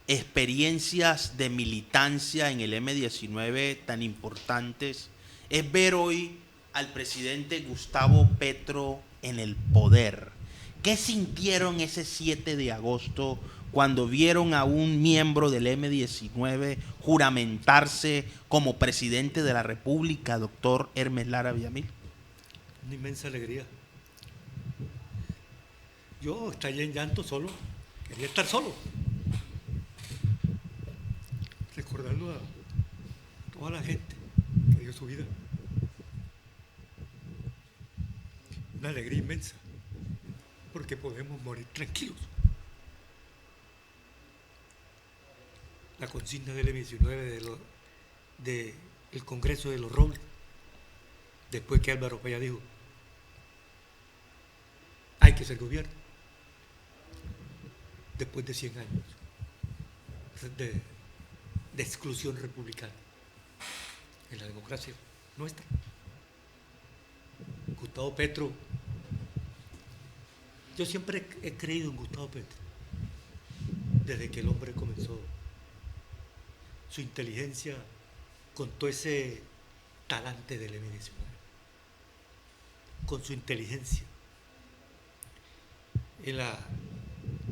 experiencias de militancia en el M-19 tan importantes es ver hoy al presidente Gustavo Petro en el poder. ¿Qué sintieron ese 7 de agosto cuando vieron a un miembro del M-19 juramentarse como presidente de la República, doctor Hermes Lara Villamil? Una inmensa alegría. Yo estallé en llanto solo, quería estar solo. Recordando a toda la gente que dio su vida. Una alegría inmensa, porque podemos morir tranquilos. La consigna del M-19 del Congreso de los Robles, después que Álvaro Paya dijo, hay que ser gobierno, después de 100 años de exclusión republicana en la democracia nuestra. Gustavo Petro, yo siempre he creído en Gustavo Petro, desde que el hombre comenzó su inteligencia con todo ese talante del M-19, con su inteligencia.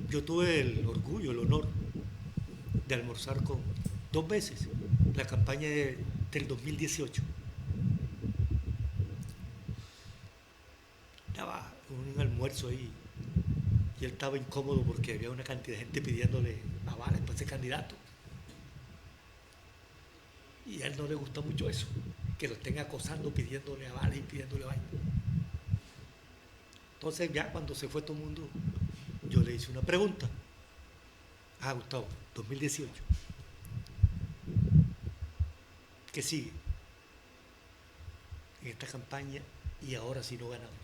Yo tuve el orgullo, el honor de almorzar con 2 veces la campaña del 2018. Estaba en un almuerzo ahí y él estaba incómodo porque había una cantidad de gente pidiéndole avales para ser candidato. Y a él no le gusta mucho eso, que lo estén acosando, pidiéndole avales y pidiéndole vaina. Entonces ya cuando se fue todo el mundo, yo le hice una pregunta. Gustavo, 2018. ¿Qué sigue en esta campaña y ahora si no ganamos?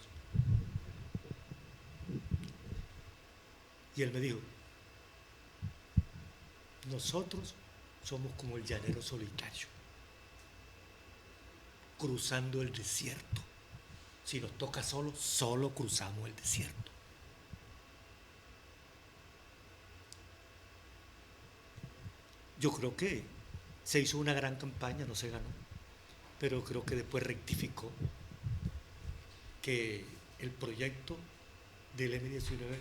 Y él me dijo, nosotros somos como el llanero solitario, cruzando el desierto. Si nos toca solo cruzamos el desierto. Yo creo que se hizo una gran campaña, no se ganó, pero creo que después rectificó que el proyecto del M-19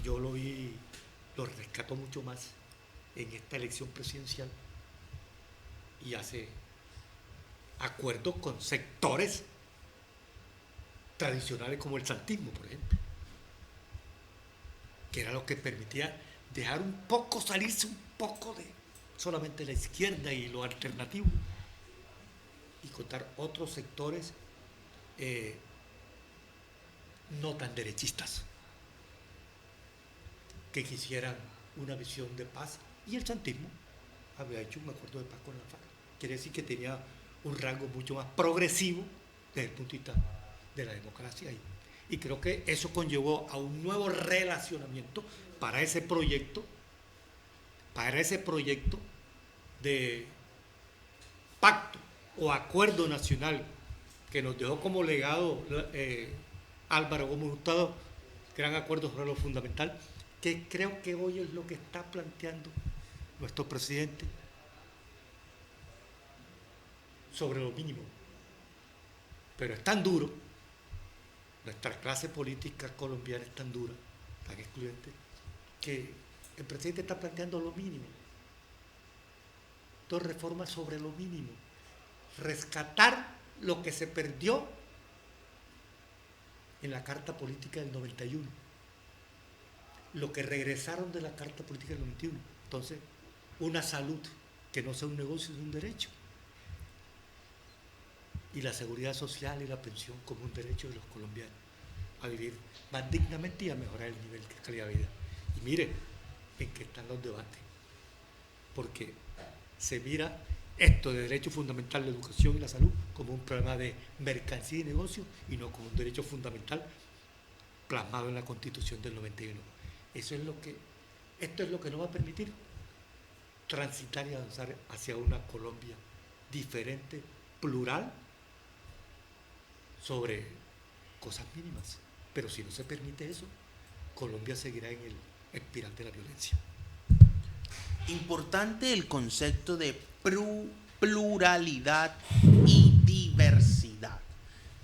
yo lo vi, lo rescató mucho más en esta elección presidencial y hace acuerdos con sectores tradicionales como el santismo, por ejemplo, que era lo que permitía dejar un poco, salirse un poco de solamente la izquierda y lo alternativo y contar otros sectores no tan derechistas que quisieran una visión de paz. Y el santismo había hecho un acuerdo de paz con la FARC. Quiere decir que tenía un rango mucho más progresivo desde el punto de vista de la democracia. Y creo que eso conllevó a un nuevo relacionamiento para ese proyecto de pacto o acuerdo nacional que nos dejó como legado Álvaro Gómez Hurtado, gran acuerdo sobre lo fundamental, que creo que hoy es lo que está planteando nuestro presidente sobre lo mínimo. Pero es tan duro, nuestra clase política colombiana es tan dura, tan excluyente, que el presidente está planteando lo mínimo. 2 reformas sobre lo mínimo. Rescatar lo que se perdió en la Carta Política del 91. Lo que regresaron de la Carta Política del 91. Entonces, una salud que no sea un negocio, es un derecho. Y la seguridad social y la pensión como un derecho de los colombianos a vivir más dignamente y a mejorar el nivel de calidad de vida. Y mire en qué están los debates, porque se mira esto de derecho fundamental, la educación y la salud, como un problema de mercancía y negocio y no como un derecho fundamental plasmado en la Constitución del 91. Esto es lo que nos va a permitir transitar y avanzar hacia una Colombia diferente, plural, sobre cosas mínimas. Pero si no se permite eso, Colombia seguirá en el espiral de la violencia. Importante el concepto de pluralidad y diversidad.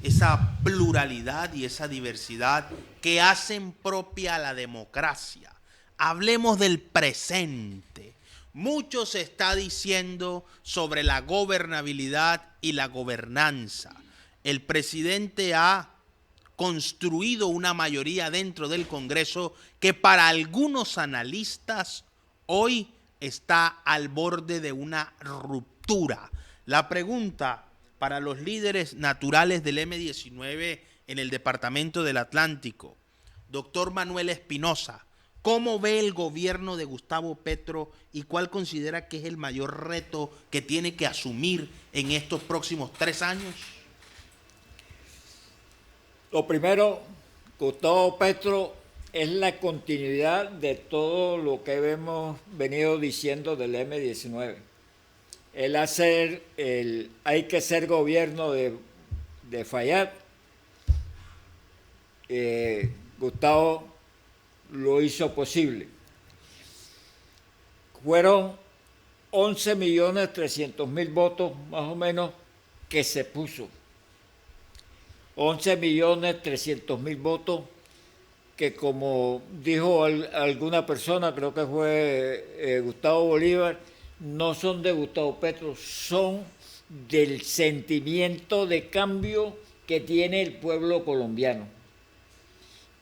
Esa pluralidad y esa diversidad que hacen propia la democracia. Hablemos del presente. Mucho se está diciendo sobre la gobernabilidad y la gobernanza. El presidente ha construido una mayoría dentro del Congreso que para algunos analistas hoy está al borde de una ruptura. La pregunta para los líderes naturales del M-19 en el Departamento del Atlántico, doctor Manuel Espinosa, ¿cómo ve el gobierno de Gustavo Petro y cuál considera que es el mayor reto que tiene que asumir en estos próximos 3 años? Lo primero, Gustavo Petro es la continuidad de todo lo que hemos venido diciendo del M-19. Hay que ser gobierno de Fayad. Gustavo lo hizo posible. Fueron 11.300.000 votos más o menos que se puso. 11.300.000 votos que, como dijo alguna persona, creo que fue Gustavo Bolívar, no son de Gustavo Petro, son del sentimiento de cambio que tiene el pueblo colombiano,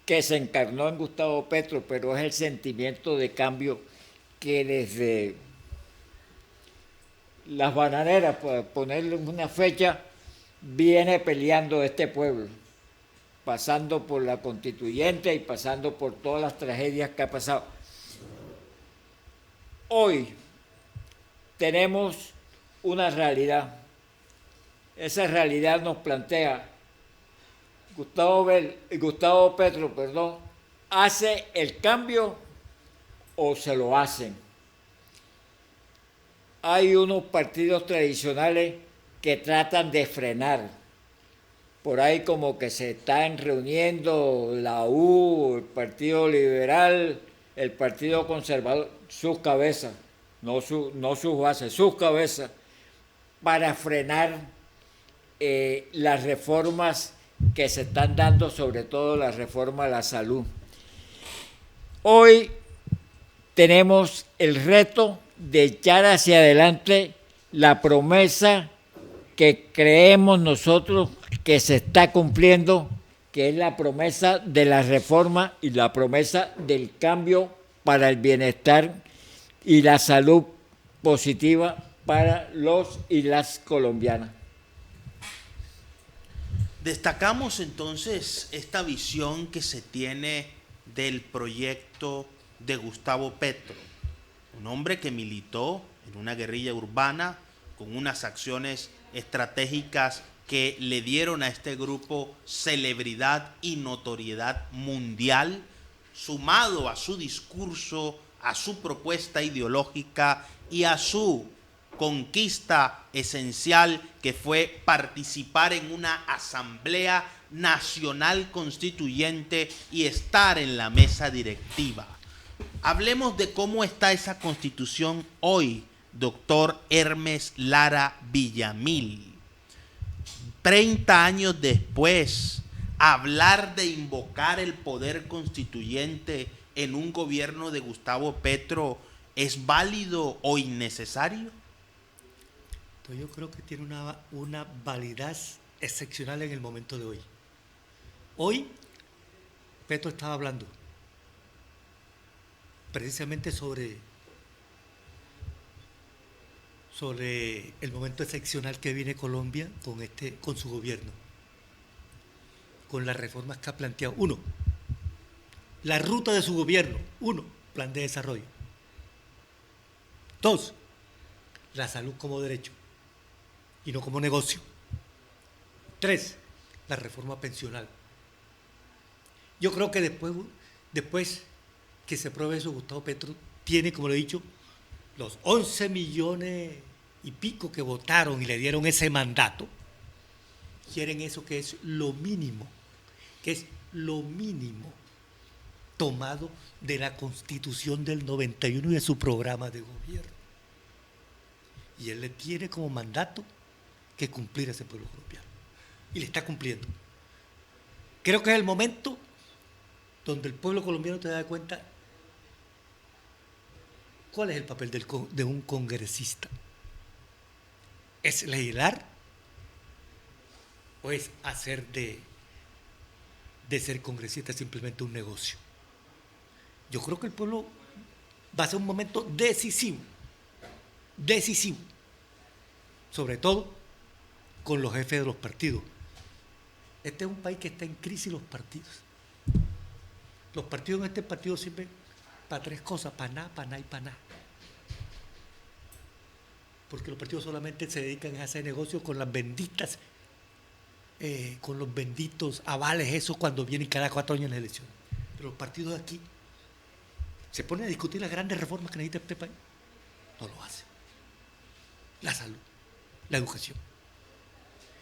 que se encarnó en Gustavo Petro, pero es el sentimiento de cambio que desde las bananeras, para ponerle una fecha, viene peleando este pueblo, pasando por la constituyente y pasando por todas las tragedias que ha pasado. Hoy tenemos una realidad. Esa realidad nos plantea Gustavo Petro, ¿hace el cambio o se lo hacen? Hay unos partidos tradicionales que tratan de frenar. Por ahí como que se están reuniendo la U, el Partido Liberal, el Partido Conservador, sus cabezas, no sus bases, sus cabezas, para frenar las reformas que se están dando, sobre todo la reforma a la salud. Hoy tenemos el reto de echar hacia adelante la promesa que creemos nosotros que se está cumpliendo, que es la promesa de la reforma y la promesa del cambio para el bienestar y la salud positiva para los y las colombianas. Destacamos entonces esta visión que se tiene del proyecto de Gustavo Petro, un hombre que militó en una guerrilla urbana con unas acciones estratégicas que le dieron a este grupo celebridad y notoriedad mundial, sumado a su discurso, a su propuesta ideológica y a su conquista esencial, que fue participar en una asamblea nacional constituyente y estar en la mesa directiva. Hablemos de cómo está esa constitución hoy, doctor Hermes Lara Villamil. 30 años después, hablar de invocar el poder constituyente en un gobierno de Gustavo Petro, ¿es válido o innecesario? Yo creo que tiene una validez excepcional en el momento de hoy. Hoy, Petro estaba hablando precisamente sobre sobre el momento excepcional que viene Colombia con su gobierno, con las reformas que ha planteado. Uno, la ruta de su gobierno. Uno, plan de desarrollo. Dos, la salud como derecho y no como negocio. Tres, la reforma pensional. Yo creo que después que se apruebe eso, Gustavo Petro tiene, como lo he dicho, los 11 millones y pico que votaron y le dieron ese mandato, quieren eso que es lo mínimo tomado de la Constitución del 91 y de su programa de gobierno. Y él le tiene como mandato que cumplir a ese pueblo colombiano. Y le está cumpliendo. Creo que es el momento donde el pueblo colombiano te da cuenta cuál es el papel de un congresista. ¿Es legislar o es hacer de ser congresista simplemente un negocio? Yo creo que el pueblo va a ser un momento decisivo, sobre todo con los jefes de los partidos. Este es un país que está en crisis los partidos. Los partidos en este partido sirven para tres cosas, para nada, para nada y para nada. Porque los partidos solamente se dedican a hacer negocios con las benditas, con los benditos avales, eso cuando vienen cada 4 años en las elecciones. Pero los partidos de aquí se ponen a discutir las grandes reformas que necesita este país. No lo hacen. La salud, la educación.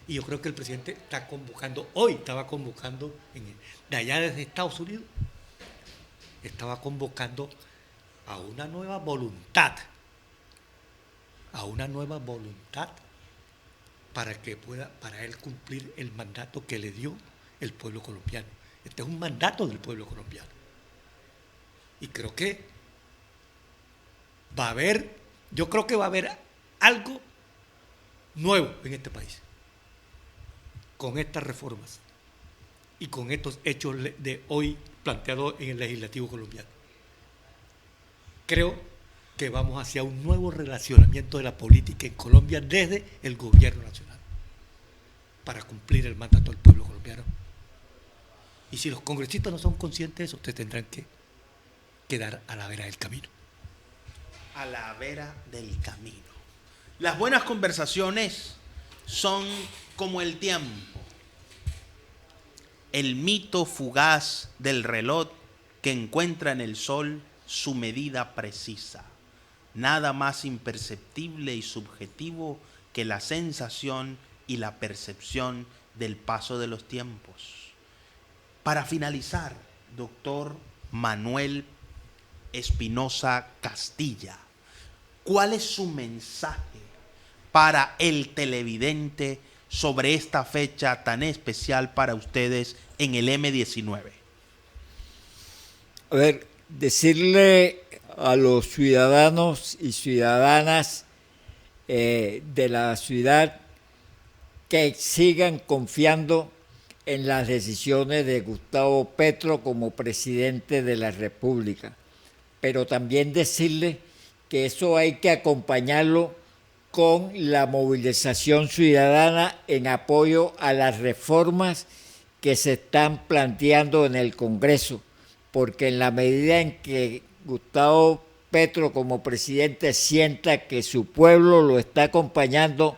Y yo creo que el presidente está convocando, hoy estaba convocando, de allá desde Estados Unidos, estaba convocando a una nueva voluntad para él cumplir el mandato que le dio el pueblo colombiano. Este es un mandato del pueblo colombiano. Y creo que yo creo que va a haber algo nuevo en este país, con estas reformas y con estos hechos de hoy planteados en el legislativo colombiano. Creo que vamos hacia un nuevo relacionamiento de la política en Colombia desde el gobierno nacional para cumplir el mandato del pueblo colombiano. Y si los congresistas no son conscientes de eso, ustedes tendrán que quedar a la vera del camino. A la vera del camino. Las buenas conversaciones son como el tiempo, el mito fugaz del reloj que encuentra en el sol su medida precisa, nada más imperceptible y subjetivo que la sensación y la percepción del paso de los tiempos. Para finalizar, doctor Manuel Espinosa Castilla, ¿cuál es su mensaje para el televidente sobre esta fecha tan especial para ustedes en el M19? A ver, decirle a los ciudadanos y ciudadanas de la ciudad que sigan confiando en las decisiones de Gustavo Petro como presidente de la República, pero también decirle que eso hay que acompañarlo con la movilización ciudadana en apoyo a las reformas que se están planteando en el Congreso, porque en la medida en que Gustavo Petro como presidente sienta que su pueblo lo está acompañando,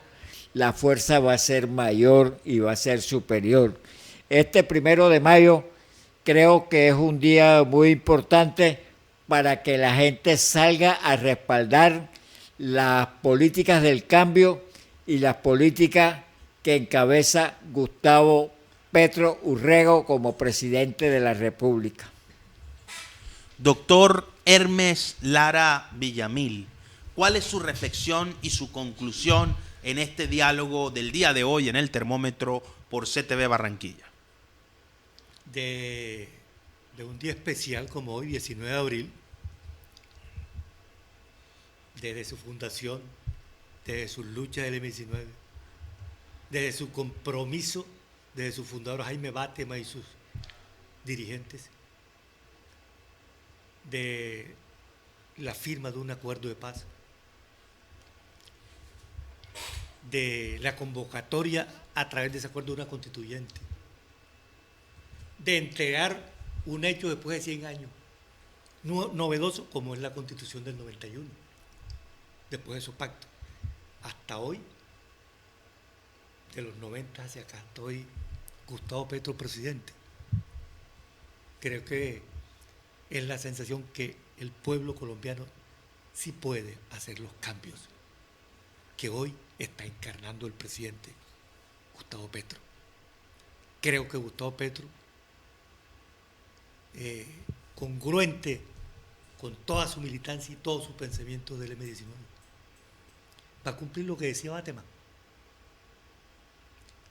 la fuerza va a ser mayor y va a ser superior. Este 1 de mayo creo que es un día muy importante para que la gente salga a respaldar las políticas del cambio y las políticas que encabeza Gustavo Petro Urrego como presidente de la República. Doctor Hermes Lara Villamil, ¿cuál es su reflexión y su conclusión en este diálogo del día de hoy en el termómetro por CTV Barranquilla? De un día especial como hoy, 19 de abril, desde su fundación, desde sus luchas del M19, desde su compromiso, desde su fundador Jaime Bátema y sus dirigentes, de la firma de un acuerdo de paz. de la convocatoria a través de ese acuerdo de una constituyente, de entregar un hecho después de 100 años, novedoso como es la Constitución del 91, después de esos pactos. Hasta hoy, de los 90 hacia acá, hasta hoy, Gustavo Petro presidente. Creo que es la sensación que el pueblo colombiano sí puede hacer los cambios que hoy está encarnando el presidente Gustavo Petro. Creo que Gustavo Petro, congruente con toda su militancia y todo su pensamiento del M-19, va a cumplir lo que decía Bateman.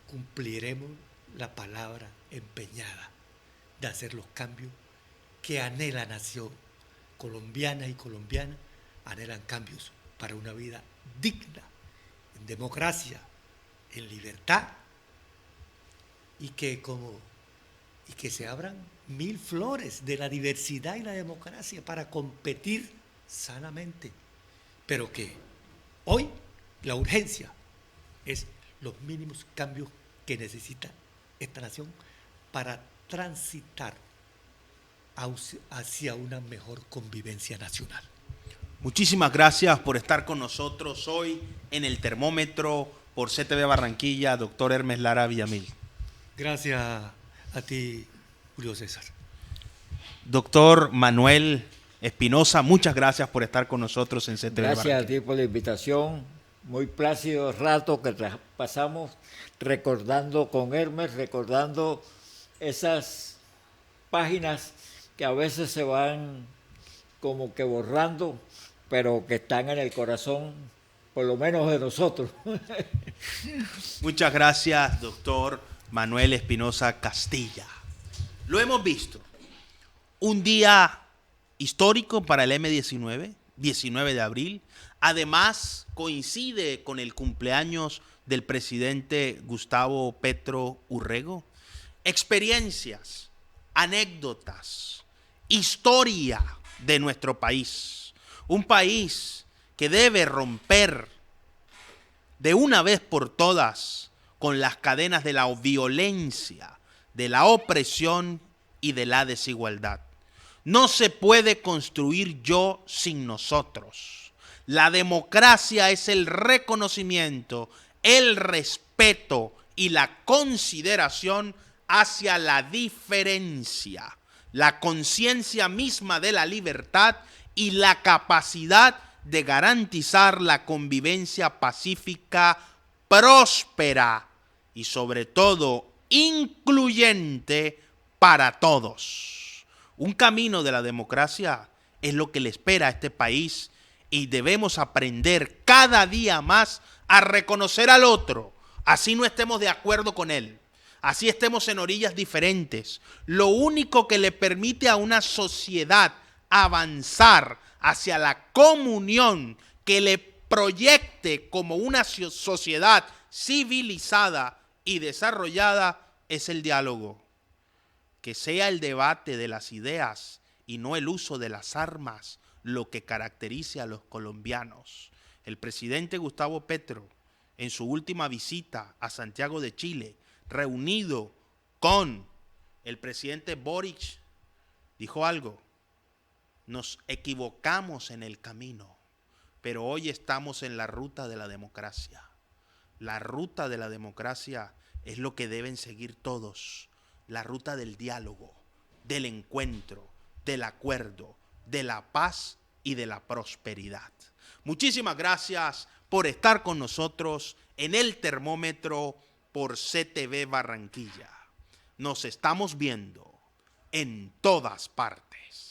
Cumpliremos la palabra empeñada de hacer los cambios que anhela la nación colombiana y colombiana, anhelan cambios para una vida digna, en democracia, en libertad, y que se abran 1000 flores de la diversidad y la democracia para competir sanamente, pero que hoy la urgencia es los mínimos cambios que necesita esta nación para transitar hacia una mejor convivencia nacional. Muchísimas gracias por estar con nosotros hoy en el termómetro por CTV Barranquilla, doctor Hermes Lara Villamil. Gracias a ti, Julio César. Doctor Manuel Espinosa, muchas gracias por estar con nosotros en CTV Barranquilla. Gracias a ti por la invitación. Muy plácido rato que pasamos recordando con Hermes, recordando esas páginas que a veces se van como que borrando, pero que están en el corazón, por lo menos de nosotros. Muchas gracias, doctor Manuel Espinosa Castilla. Lo hemos visto. Un día histórico para el M-19, 19 de abril. Además, coincide con el cumpleaños del presidente Gustavo Petro Urrego. Experiencias, anécdotas, historia de nuestro país. Un país que debe romper de una vez por todas con las cadenas de la violencia, de la opresión y de la desigualdad. No se puede construir yo sin nosotros. La democracia es el reconocimiento, el respeto y la consideración hacia la diferencia, la conciencia misma de la libertad y la capacidad de garantizar la convivencia pacífica, próspera y sobre todo incluyente para todos. Un camino de la democracia es lo que le espera a este país y debemos aprender cada día más a reconocer al otro, así no estemos de acuerdo con él, así estemos en orillas diferentes. Lo único que le permite a una sociedad avanzar hacia la comunión que le proyecte como una sociedad civilizada y desarrollada es el diálogo. Que sea el debate de las ideas y no el uso de las armas lo que caracterice a los colombianos. El presidente Gustavo Petro, en su última visita a Santiago de Chile, reunido con el presidente Boric, dijo algo: nos equivocamos en el camino, pero hoy estamos en la ruta de la democracia. La ruta de la democracia es lo que deben seguir todos, la ruta del diálogo, del encuentro, del acuerdo, de la paz y de la prosperidad. Muchísimas gracias por estar con nosotros en el termómetro por CTV Barranquilla. Nos estamos viendo en todas partes.